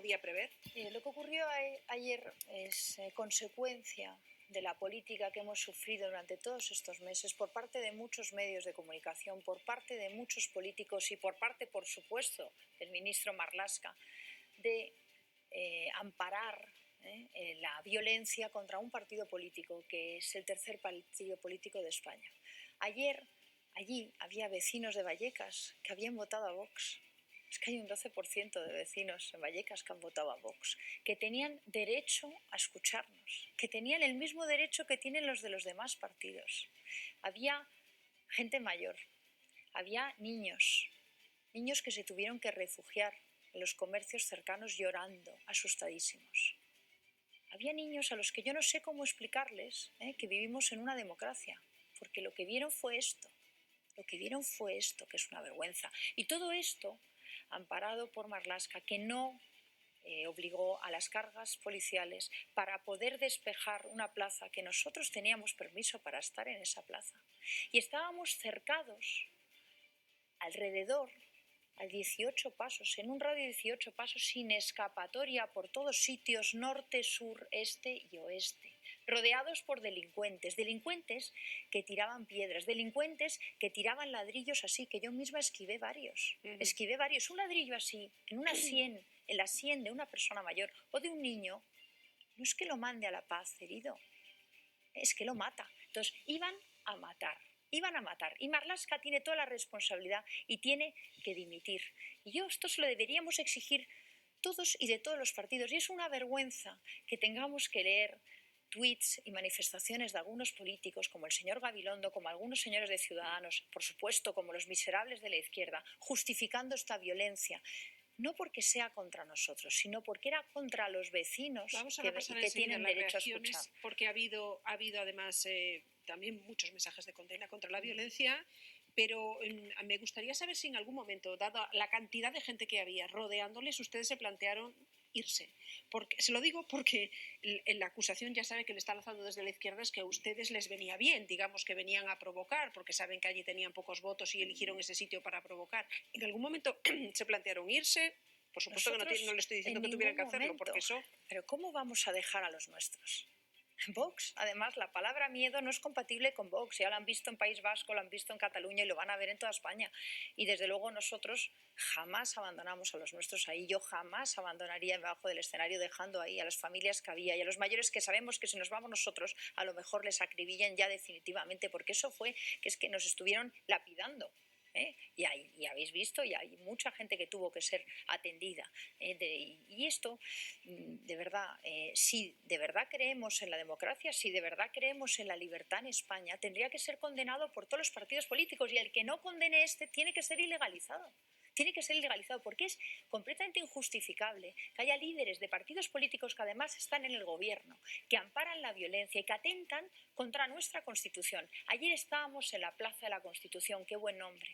podía prever? Lo que ocurrió ayer es consecuencia de la política que hemos sufrido durante todos estos meses por parte de muchos medios de comunicación, por parte de muchos políticos y por parte, por supuesto, del ministro Marlaska, de amparar la violencia contra un partido político que es el tercer partido político de España. Ayer allí había vecinos de Vallecas que habían votado a Vox. Es que hay un 12% de vecinos en Vallecas que han votado a Vox, que tenían derecho a escucharnos, que tenían el mismo derecho que tienen los de los demás partidos. Había gente mayor, había niños que se tuvieron que refugiar en los comercios cercanos llorando, asustadísimos. Había niños a los que yo no sé cómo explicarles que vivimos en una democracia, porque lo que vieron fue esto, que es una vergüenza. Y todo esto amparado por Marlaska, que no obligó a las cargas policiales para poder despejar una plaza que nosotros teníamos permiso para estar en esa plaza. Y estábamos cercados alrededor a 18 pasos, en un radio de 18 pasos, sin escapatoria por todos sitios, norte, sur, este y oeste, rodeados por delincuentes que tiraban piedras, delincuentes que tiraban ladrillos así, que yo misma esquivé varios. Un ladrillo así, en la sien de una persona mayor o de un niño, no es que lo mande a la paz herido, es que lo mata. Entonces, iban a matar. Y Marlaska tiene toda la responsabilidad y tiene que dimitir. Y esto se lo deberíamos exigir todos y de todos los partidos. Y es una vergüenza que tengamos que leer tuits y manifestaciones de algunos políticos, como el señor Gabilondo, como algunos señores de Ciudadanos, por supuesto, como los miserables de la izquierda, justificando esta violencia. No porque sea contra nosotros, sino porque era contra los vecinos que tienen derecho a escuchar. Porque ha habido además también muchos mensajes de condena contra la violencia, pero me gustaría saber si en algún momento, dada la cantidad de gente que había rodeándoles, ustedes se plantearon irse. Se lo digo porque la acusación ya sabe que le está lanzando desde la izquierda es que a ustedes les venía bien, digamos que venían a provocar, porque saben que allí tenían pocos votos y eligieron ese sitio para provocar. ¿En algún momento se plantearon irse? Por supuesto que no le estoy diciendo que tuvieran que hacerlo, porque eso... Pero ¿cómo vamos a dejar a los nuestros? Vox, además, la palabra miedo no es compatible con Vox. Ya lo han visto en País Vasco, lo han visto en Cataluña y lo van a ver en toda España. Y desde luego nosotros jamás abandonamos a los nuestros ahí. Yo jamás abandonaría debajo del escenario dejando ahí a las familias que había y a los mayores que sabemos que si nos vamos nosotros a lo mejor les acribillan ya definitivamente, porque eso fue que es que nos estuvieron lapidando. Y habéis visto, y hay mucha gente que tuvo que ser atendida. Y esto, de verdad, si de verdad creemos en la democracia, si de verdad creemos en la libertad en España, tendría que ser condenado por todos los partidos políticos, y el que no condene tiene que ser ilegalizado. Tiene que ser ilegalizado porque es completamente injustificable que haya líderes de partidos políticos que además están en el gobierno, que amparan la violencia y que atentan contra nuestra Constitución. Ayer estábamos en la Plaza de la Constitución, qué buen nombre.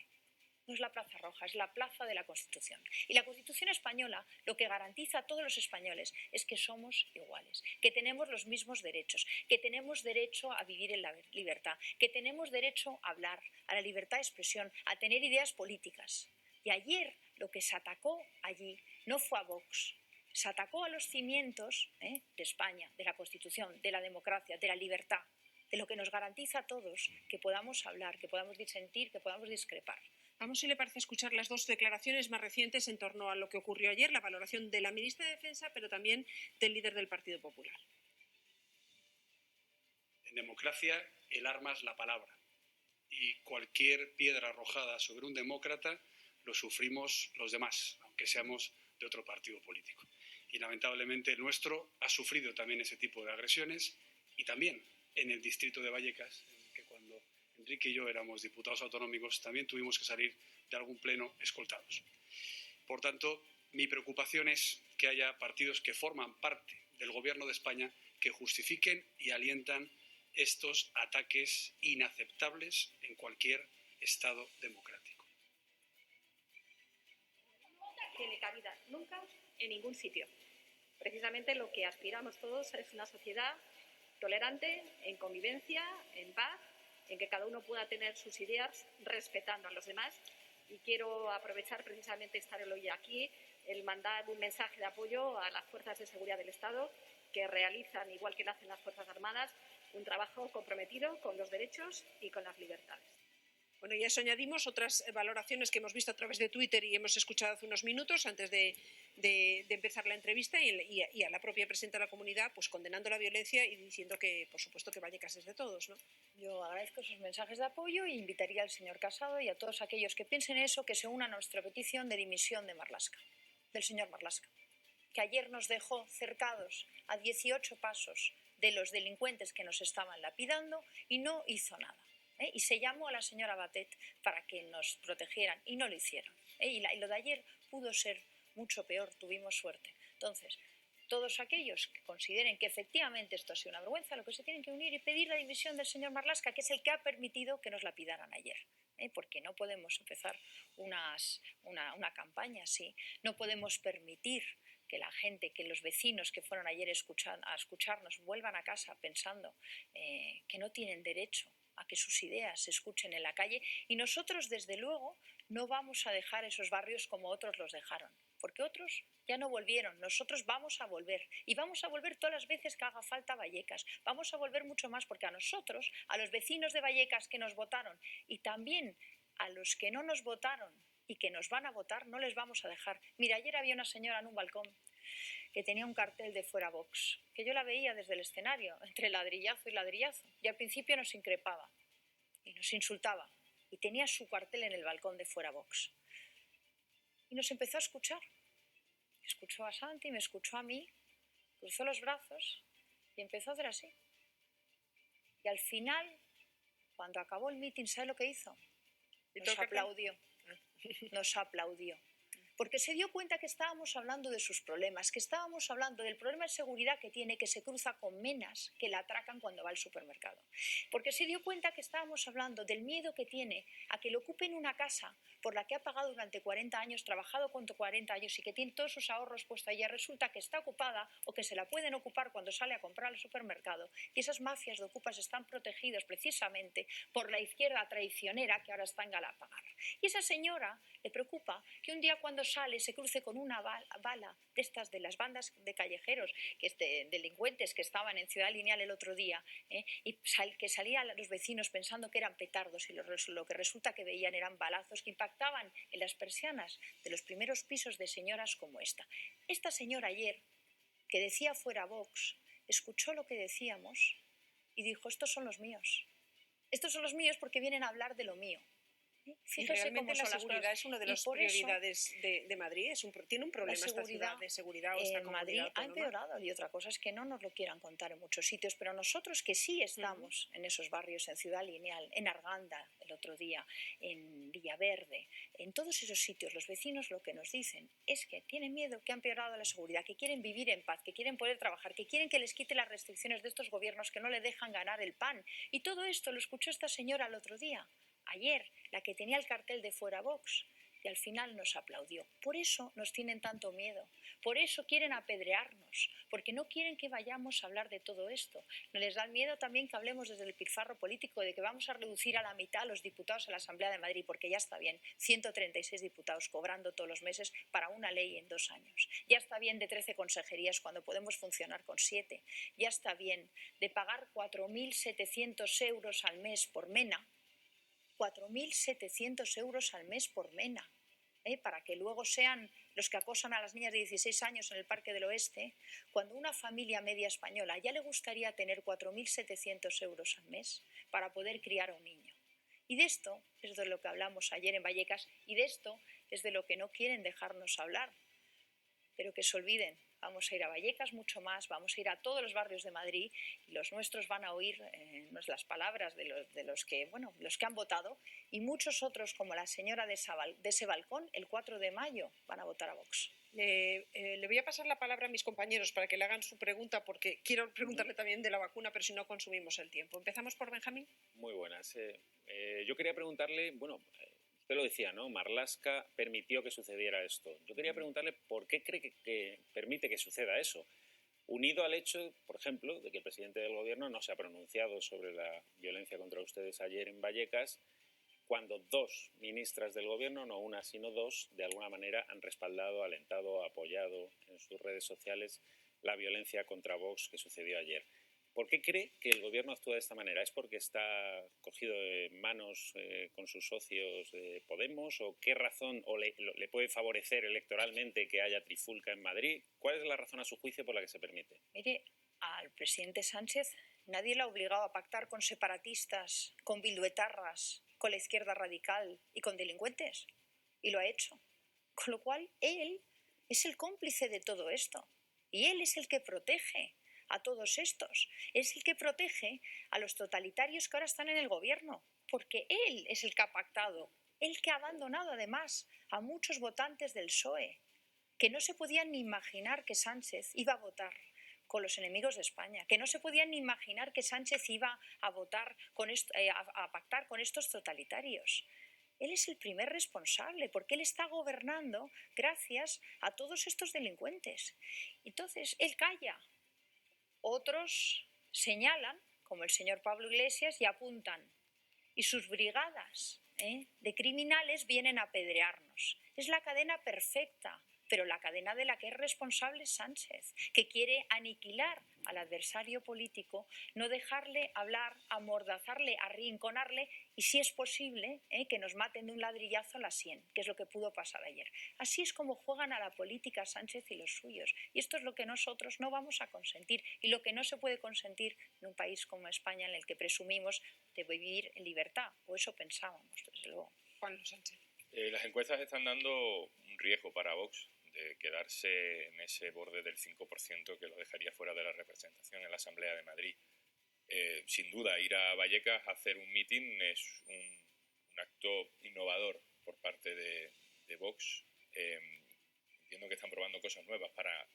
No es la Plaza Roja, es la Plaza de la Constitución. Y la Constitución española lo que garantiza a todos los españoles es que somos iguales, que tenemos los mismos derechos, que tenemos derecho a vivir en la libertad, que tenemos derecho a hablar, a la libertad de expresión, a tener ideas políticas. Y ayer lo que se atacó allí no fue a Vox, se atacó a los cimientos de España, de la Constitución, de la democracia, de la libertad, de lo que nos garantiza a todos que podamos hablar, que podamos disentir, que podamos discrepar. Vamos, si le parece, escuchar las dos declaraciones más recientes en torno a lo que ocurrió ayer, la valoración de la ministra de Defensa, pero también del líder del Partido Popular. En democracia, el arma es la palabra. Y cualquier piedra arrojada sobre un demócrata lo sufrimos los demás, aunque seamos de otro partido político. Y lamentablemente el nuestro ha sufrido también ese tipo de agresiones, y también en el distrito de Vallecas, que cuando Enrique y yo éramos diputados autonómicos también tuvimos que salir de algún pleno escoltados. Por tanto, mi preocupación es que haya partidos que forman parte del Gobierno de España que justifiquen y alientan estos ataques inaceptables en cualquier Estado democrático. No tiene cabida nunca en ningún sitio. Precisamente lo que aspiramos todos es una sociedad tolerante, en convivencia, en paz, en que cada uno pueda tener sus ideas respetando a los demás. Y quiero aprovechar precisamente estar hoy aquí el mandar un mensaje de apoyo a las fuerzas de seguridad del Estado que realizan, igual que lo hacen las Fuerzas Armadas, un trabajo comprometido con los derechos y con las libertades. Bueno, y a eso añadimos otras valoraciones que hemos visto a través de Twitter y hemos escuchado hace unos minutos antes de empezar la entrevista y a la propia presidenta de la comunidad pues condenando la violencia y diciendo que, por supuesto, que Vallecas es de todos, ¿no? Yo agradezco esos mensajes de apoyo e invitaría al señor Casado y a todos aquellos que piensen eso que se unan a nuestra petición de dimisión de Marlaska, del señor Marlaska, que ayer nos dejó cercados a 18 pasos de los delincuentes que nos estaban lapidando y no hizo nada. Y se llamó a la señora Batet para que nos protegieran y no lo hicieron. Y lo de ayer pudo ser mucho peor, tuvimos suerte. Entonces, todos aquellos que consideren que efectivamente esto ha sido una vergüenza, lo que se tienen que unir y pedir la dimisión del señor Marlaska, que es el que ha permitido que nos lapidaran ayer. Porque no podemos empezar una campaña así, no podemos permitir que la gente, que los vecinos que fueron ayer a escucharnos vuelvan a casa pensando que no tienen derecho a que sus ideas se escuchen en la calle, y nosotros desde luego no vamos a dejar esos barrios como otros los dejaron, porque otros ya no volvieron, nosotros vamos a volver y vamos a volver todas las veces que haga falta a Vallecas, vamos a volver mucho más porque a nosotros, a los vecinos de Vallecas que nos votaron y también a los que no nos votaron y que nos van a votar, no les vamos a dejar. Mira, ayer había una señora en un balcón que tenía un cartel de fuera Vox, que yo la veía desde el escenario, entre ladrillazo y ladrillazo, y al principio nos increpaba y nos insultaba, y tenía su cartel en el balcón de fuera Vox. Y nos empezó a escuchar. Escuchó a Santi, me escuchó a mí, cruzó los brazos y empezó a hacer así. Y al final, cuando acabó el mitin, ¿sabe lo que hizo? Nos aplaudió. Nos aplaudió. Porque se dio cuenta que estábamos hablando de sus problemas, que estábamos hablando del problema de seguridad que tiene, que se cruza con menas que la atracan cuando va al supermercado. Porque se dio cuenta que estábamos hablando del miedo que tiene a que le ocupen una casa por la que ha pagado durante 40 años, trabajado con 40 años y que tiene todos sus ahorros puestos allí, resulta que está ocupada o que se la pueden ocupar cuando sale a comprar al supermercado. Y esas mafias de ocupas están protegidas precisamente por la izquierda traicionera que ahora está en Galapagar. Y esa señora le preocupa que un día cuando sale se cruce con una bala de estas de las bandas de callejeros, delincuentes que estaban en Ciudad Lineal el otro día, y que salían los vecinos pensando que eran petardos y lo que resulta que veían eran balazos que impactaban en las persianas de los primeros pisos de señoras como esta. Esta señora ayer, que decía fuera Vox, escuchó lo que decíamos y dijo: estos son los míos. Estos son los míos porque vienen a hablar de lo mío. Fíjese, realmente la seguridad es una de las prioridades de Madrid. Tiene un problema esta ciudad de seguridad o esta comunidad Madrid autónoma. Ha empeorado, y otra cosa es que no nos lo quieran contar en muchos sitios, pero nosotros que sí estamos en esos barrios, en Ciudad Lineal, en Arganda el otro día, en Villaverde, en todos esos sitios, los vecinos lo que nos dicen es que tienen miedo, que ha empeorado la seguridad, que quieren vivir en paz, que quieren poder trabajar, que quieren que les quite las restricciones de estos gobiernos que no le dejan ganar el pan. Y todo esto lo escuchó esta señora el otro día. Ayer, la que tenía el cartel de fuera Vox, y al final nos aplaudió. Por eso nos tienen tanto miedo, por eso quieren apedrearnos, porque no quieren que vayamos a hablar de todo esto. No les da miedo también que hablemos desde el pilfarro político de que vamos a reducir a la mitad a los diputados en la Asamblea de Madrid, porque ya está bien, 136 diputados cobrando todos los meses para una ley en 2 años. Ya está bien de 13 consejerías cuando podemos funcionar con 7. Ya está bien de pagar 4.700 euros al mes por MENA, 4.700 euros al mes por MENA, para que luego sean los que acosan a las niñas de 16 años en el Parque del Oeste, cuando una familia media española ya le gustaría tener 4.700 euros al mes para poder criar a un niño. Y de esto es de lo que hablamos ayer en Vallecas, y de esto es de lo que no quieren dejarnos hablar, pero que se olviden. Vamos a ir a Vallecas mucho más, vamos a ir a todos los barrios de Madrid y los nuestros van a oír las palabras de los que han votado, y muchos otros, como la señora de ese balcón, el 4 de mayo van a votar a Vox. Le voy a pasar la palabra a mis compañeros para que le hagan su pregunta, porque quiero preguntarle también de la vacuna, pero si no consumimos el tiempo. Empezamos por Benjamín. Muy buenas. Yo quería preguntarle, usted lo decía, ¿no? Marlaska permitió que sucediera esto. Yo quería preguntarle por qué cree que permite que suceda eso, unido al hecho, por ejemplo, de que el presidente del gobierno no se ha pronunciado sobre la violencia contra ustedes ayer en Vallecas, cuando dos ministras del gobierno, no una sino dos, de alguna manera han respaldado, alentado, apoyado en sus redes sociales la violencia contra Vox que sucedió ayer. ¿Por qué cree que el gobierno actúa de esta manera? ¿Es porque está cogido de manos con sus socios de Podemos? ¿O qué razón le puede favorecer electoralmente que haya trifulca en Madrid? ¿Cuál es la razón a su juicio por la que se permite? Mire, al presidente Sánchez nadie le ha obligado a pactar con separatistas, con bilduetarras, con la izquierda radical y con delincuentes. Y lo ha hecho. Con lo cual, él es el cómplice de todo esto. Y él es el que protege a todos estos. Es el que protege a los totalitarios que ahora están en el gobierno. Porque él es el que ha pactado. Él que ha abandonado, además, a muchos votantes del PSOE, que no se podían ni imaginar que Sánchez iba a votar con los enemigos de España, que no se podían ni imaginar que Sánchez iba a votar a pactar con estos totalitarios. Él es el primer responsable, porque él está gobernando gracias a todos estos delincuentes. Entonces, él calla. Otros señalan, como el señor Pablo Iglesias, y apuntan. Y sus brigadas de criminales vienen a apedrearnos. Es la cadena perfecta, pero la cadena de la que es responsable es Sánchez, que quiere aniquilar al adversario político, no dejarle hablar, amordazarle, arrinconarle y, si es posible, que nos maten de un ladrillazo a la sien, que es lo que pudo pasar ayer. Así es como juegan a la política Sánchez y los suyos. Y esto es lo que nosotros no vamos a consentir y lo que no se puede consentir en un país como España, en el que presumimos de vivir en libertad, o eso pensábamos, desde luego. Juan Sánchez. Las encuestas están dando un riesgo para Vox de quedarse en ese borde del 5% que lo dejaría fuera de la representación en la Asamblea de Madrid. Sin duda, ir a Vallecas a hacer un mitin es un acto innovador por parte de Vox. Entiendo que están probando cosas nuevas para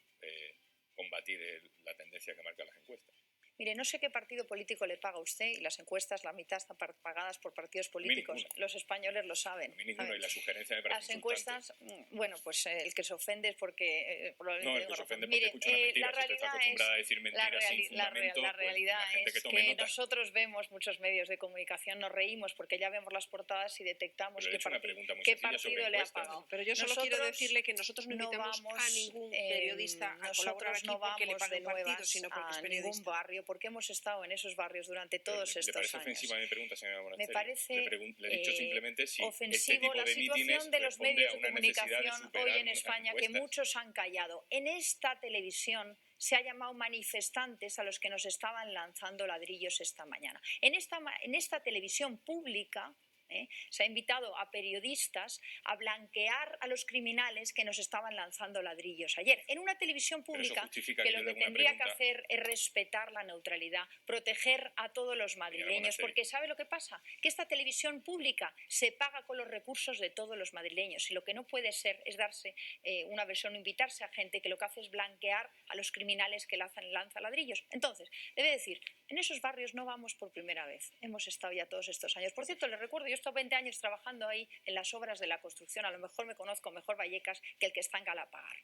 combatir la tendencia que marcan las encuestas. Mire, no sé qué partido político le paga a usted, y las encuestas, la mitad están pagadas por partidos políticos. Los españoles lo saben. A mí ninguno, y la sugerencia me parece las encuestas, bueno, pues el que se ofende es porque probablemente... No, el que se ofende porque escucha una mentira. La realidad está acostumbrada a decir mentiras sin fundamento, la realidad pues, es que nosotros vemos muchos medios de comunicación, nos reímos porque ya vemos las portadas y detectamos qué partido le ha pagado. Pero yo solo quiero decirle que nosotros no invitamos a ningún periodista a colaborar aquí porque le pague un partido, sino porque es periodista. Ningún barrio, porque hemos estado en esos barrios durante todos estos años. ¿Le parece ofensiva mi pregunta, señora Monasterio? Me parece le he dicho simplemente si ofensivo la situación de los medios de comunicación hoy en España, que muchos han callado. En esta televisión se ha llamado manifestantes a los que nos estaban lanzando ladrillos esta mañana. En esta televisión pública se ha invitado a periodistas a blanquear a los criminales que nos estaban lanzando ladrillos ayer. En una televisión pública que lo que tendría que hacer es respetar la neutralidad, proteger a todos los madrileños, porque ¿sabe lo que pasa? Que esta televisión pública se paga con los recursos de todos los madrileños y lo que no puede ser es darse una versión, invitarse a gente que lo que hace es blanquear a los criminales que lanzan ladrillos. Entonces, debe decir, en esos barrios no vamos por primera vez, hemos estado ya todos estos años. Por cierto, les recuerdo, yo he estado 20 años trabajando ahí en las obras de la construcción, a lo mejor me conozco mejor Vallecas que el que está en Galapagar,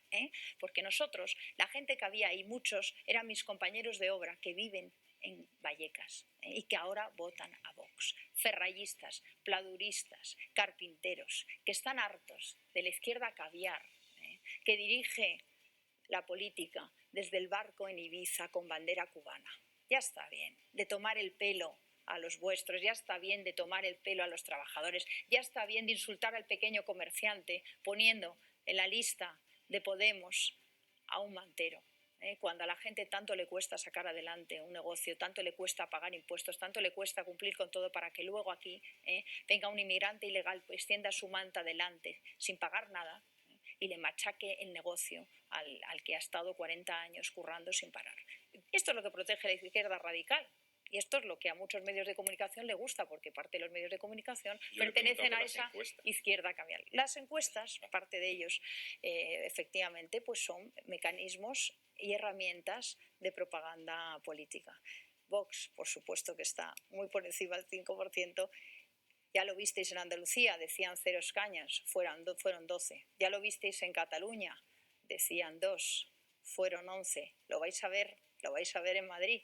porque nosotros, la gente que había ahí, muchos eran mis compañeros de obra que viven en Vallecas y que ahora votan a Vox. Ferrallistas, pladuristas, carpinteros, que están hartos de la izquierda caviar, que dirige la política desde el barco en Ibiza con bandera cubana. Ya está bien de tomar el pelo a los vuestros, ya está bien de tomar el pelo a los trabajadores, ya está bien de insultar al pequeño comerciante poniendo en la lista de Podemos a un mantero. Cuando a la gente tanto le cuesta sacar adelante un negocio, tanto le cuesta pagar impuestos, tanto le cuesta cumplir con todo para que luego aquí venga un inmigrante ilegal, pues extienda su manta adelante sin pagar nada y le machaque el negocio al que ha estado 40 años currando sin parar. Esto es lo que protege la izquierda radical. Y esto es lo que a muchos medios de comunicación le gusta, porque parte de los medios de comunicación pertenecen a esa izquierda cambiar. Las encuestas, parte de ellos, efectivamente, pues son mecanismos y herramientas de propaganda política. Vox, por supuesto que está muy por encima del 5%. Ya lo visteis en Andalucía, decían 0 escaños, fueron 12. Ya lo visteis en Cataluña, decían 2, fueron 11. Lo vais a ver lo vais a ver en Madrid.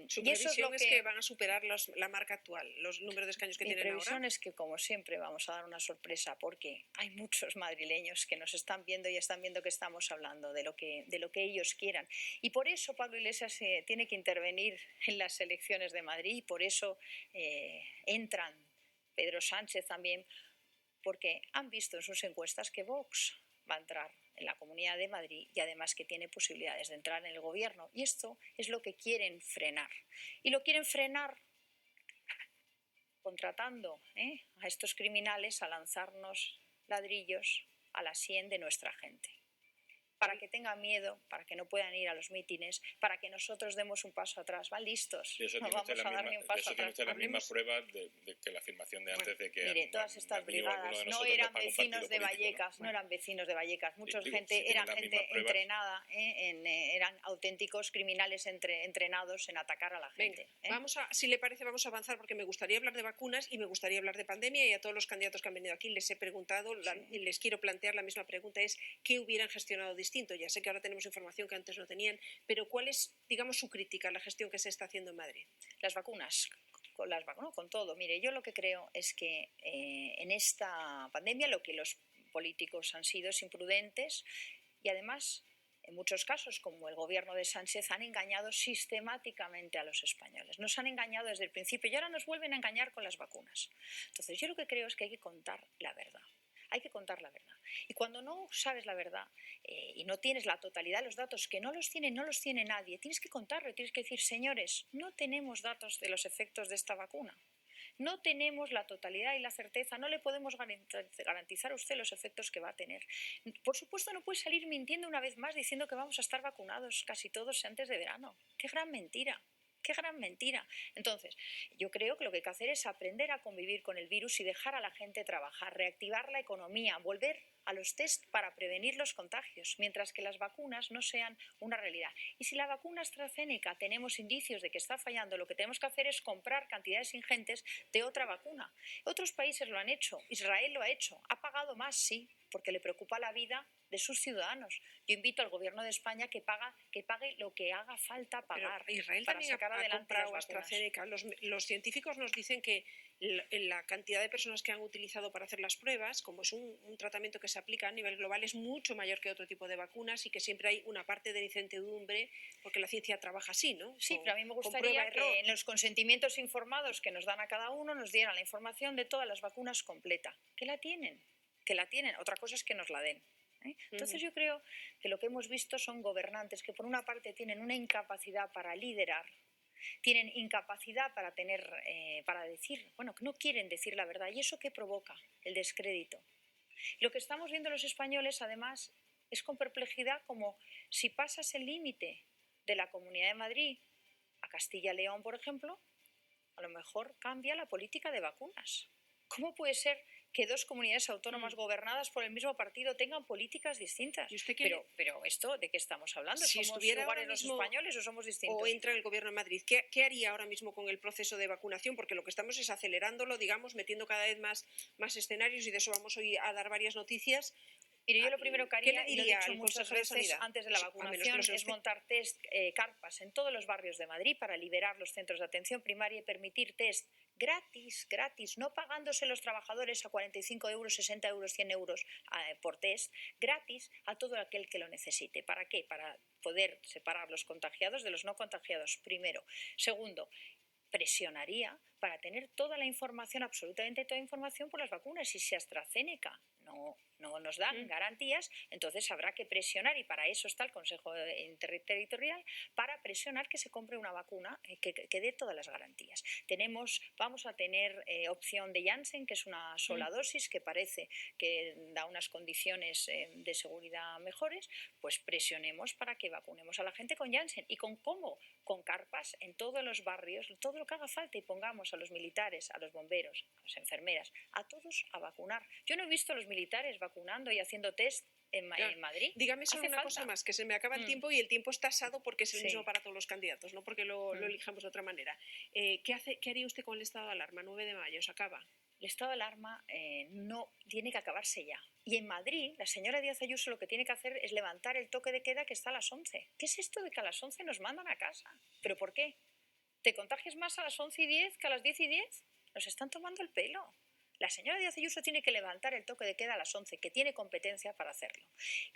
Su y eso previsión es es que van a superar la marca actual, los números de escaños que tienen ahora. Mi previsión es que, como siempre, vamos a dar una sorpresa, porque hay muchos madrileños que nos están viendo y están viendo que estamos hablando de lo que ellos quieran. Y por eso Pablo Iglesias tiene que intervenir en las elecciones de Madrid, y por eso entran Pedro Sánchez también, porque han visto en sus encuestas que Vox va a entrar en la Comunidad de Madrid y además que tiene posibilidades de entrar en el gobierno. Y esto es lo que quieren frenar. Y lo quieren frenar contratando a estos criminales a lanzarnos ladrillos a la sien de nuestra gente, para que tengan miedo, para que no puedan ir a los mítines, para que nosotros demos un paso atrás. Van listos, no vamos a dar ni un paso atrás. Tiene usted las mismas pruebas de que la afirmación de antes de que... Mire, todas estas brigadas no eran vecinos de Vallecas, no eran vecinos de Vallecas. Mucha gente eran gente entrenada, eran auténticos criminales entrenados en atacar a la gente. Venga, si le parece, vamos a avanzar, porque me gustaría hablar de vacunas y me gustaría hablar de pandemia, y a todos los candidatos que han venido aquí les he preguntado, y les quiero plantear la misma pregunta, es ¿qué hubieran gestionado distinto? Ya sé que ahora tenemos información que antes no tenían, pero ¿cuál es, digamos, su crítica a la gestión que se está haciendo en Madrid? Las vacunas. Con todo. Mire, yo lo que creo es que en esta pandemia lo que los políticos han sido es imprudentes, y además, en muchos casos, como el gobierno de Sánchez, han engañado sistemáticamente a los españoles. Nos han engañado desde el principio y ahora nos vuelven a engañar con las vacunas. Entonces, yo lo que creo es que hay que contar la verdad. Hay que contar la verdad. Y cuando no sabes la verdad y no tienes la totalidad de los datos, que no los tiene nadie, tienes que contarlo, tienes que decir, señores, no tenemos datos de los efectos de esta vacuna. No tenemos la totalidad y la certeza, no le podemos garantizar a usted los efectos que va a tener. Por supuesto, no puede salir mintiendo una vez más diciendo que vamos a estar vacunados casi todos antes de verano. ¡Qué gran mentira! ¡Qué gran mentira! Entonces, yo creo que lo que hay que hacer es aprender a convivir con el virus y dejar a la gente trabajar, reactivar la economía, volver a los test para prevenir los contagios, mientras que las vacunas no sean una realidad. Y si la vacuna AstraZeneca tenemos indicios de que está fallando, lo que tenemos que hacer es comprar cantidades ingentes de otra vacuna. Otros países lo han hecho, Israel lo ha hecho, ha pagado más, sí, porque le preocupa la vida de sus ciudadanos. Yo invito al gobierno de España que pague lo que haga falta pagar. Pero Israel para también sacar ha adelante comprado las vacunas. AstraZeneca. Los científicos nos dicen que la cantidad de personas que han utilizado para hacer las pruebas, como es un tratamiento que se aplica a nivel global, es mucho mayor que otro tipo de vacunas, y que siempre hay una parte de incertidumbre, porque la ciencia trabaja así, ¿no? Sí, pero a mí me gustaría que en los consentimientos informados que nos dan a cada uno nos dieran la información de todas las vacunas completa. Que la tienen. Otra cosa es que nos la den. Entonces yo creo que lo que hemos visto son gobernantes que por una parte tienen una incapacidad para liderar, tienen incapacidad para decir, que no quieren decir la verdad. ¿Y eso qué provoca? El descrédito. Y lo que estamos viendo los españoles, además, es con perplejidad como si pasas el límite de la Comunidad de Madrid a Castilla y León, por ejemplo, a lo mejor cambia la política de vacunas. ¿Cómo puede ser que dos comunidades autónomas gobernadas por el mismo partido tengan políticas distintas? Pero esto, ¿de qué estamos hablando? Si ¿Somos iguales los españoles o somos distintos? O entra el gobierno de Madrid, ¿qué haría ahora mismo con el proceso de vacunación? Porque lo que estamos es acelerándolo, digamos, metiendo cada vez más escenarios, y de eso vamos hoy a dar varias noticias. Mire, yo lo primero que haría, y lo he dicho muchas veces Sanidad antes de la vacunación, es montar carpas en todos los barrios de Madrid para liberar los centros de atención primaria y permitir test gratis, no pagándose los trabajadores a 45 euros, 60 euros, 100 euros por test, gratis a todo aquel que lo necesite. ¿Para qué? Para poder separar los contagiados de los no contagiados, primero. Segundo, presionaría para tener toda la información, absolutamente toda la información por las vacunas. Y si AstraZeneca no nos dan garantías, entonces habrá que presionar, y para eso está el Consejo Interterritorial, para presionar que se compre una vacuna que dé todas las garantías. Vamos a tener opción de Janssen, que es una sola dosis, que parece que da unas condiciones de seguridad mejores. Pues presionemos para que vacunemos a la gente con Janssen. ¿Y con cómo? Con carpas en todos los barrios, todo lo que haga falta, y pongamos a los militares, a los bomberos, a las enfermeras, a todos a vacunar. Yo no he visto a los militares vacunando y haciendo test en Madrid. Dígame solo una cosa más, que se me acaba el tiempo, y el tiempo es tasado porque es el mismo para todos los candidatos, no porque lo elijamos de otra manera. ¿Qué haría usted con el estado de alarma? 9 de mayo, se acaba. el estado de alarma no tiene que acabarse ya. Y en Madrid, la señora Díaz Ayuso lo que tiene que hacer es levantar el toque de queda que está a las 11. ¿Qué es esto de que a las 11 nos mandan a casa? ¿Pero por qué? ¿Te contagias más a las 11:10 que a las 10:10? Nos están tomando el pelo. La señora Díaz Ayuso tiene que levantar el toque de queda a las 11, que tiene competencia para hacerlo.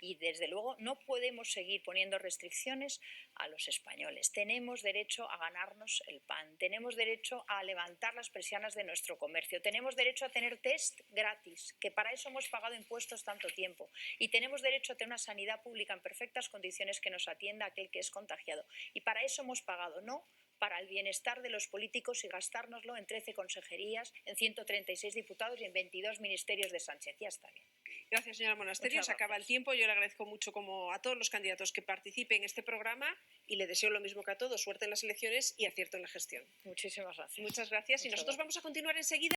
Y desde luego no podemos seguir poniendo restricciones a los españoles. Tenemos derecho a ganarnos el pan, tenemos derecho a levantar las persianas de nuestro comercio, tenemos derecho a tener test gratis, que para eso hemos pagado impuestos tanto tiempo, y tenemos derecho a tener una sanidad pública en perfectas condiciones que nos atienda a aquel que es contagiado. Y para eso hemos pagado, no para el bienestar de los políticos y gastárnoslo en 13 consejerías, en 136 diputados y en 22 ministerios de Sánchez. Ya está bien. Gracias, señora Monasterio. Se acaba el tiempo. Yo le agradezco mucho como a todos los candidatos que participen en este programa y le deseo lo mismo que a todos. Suerte en las elecciones y acierto en la gestión. Muchísimas gracias. Muchas gracias. Y nosotros vamos a continuar enseguida.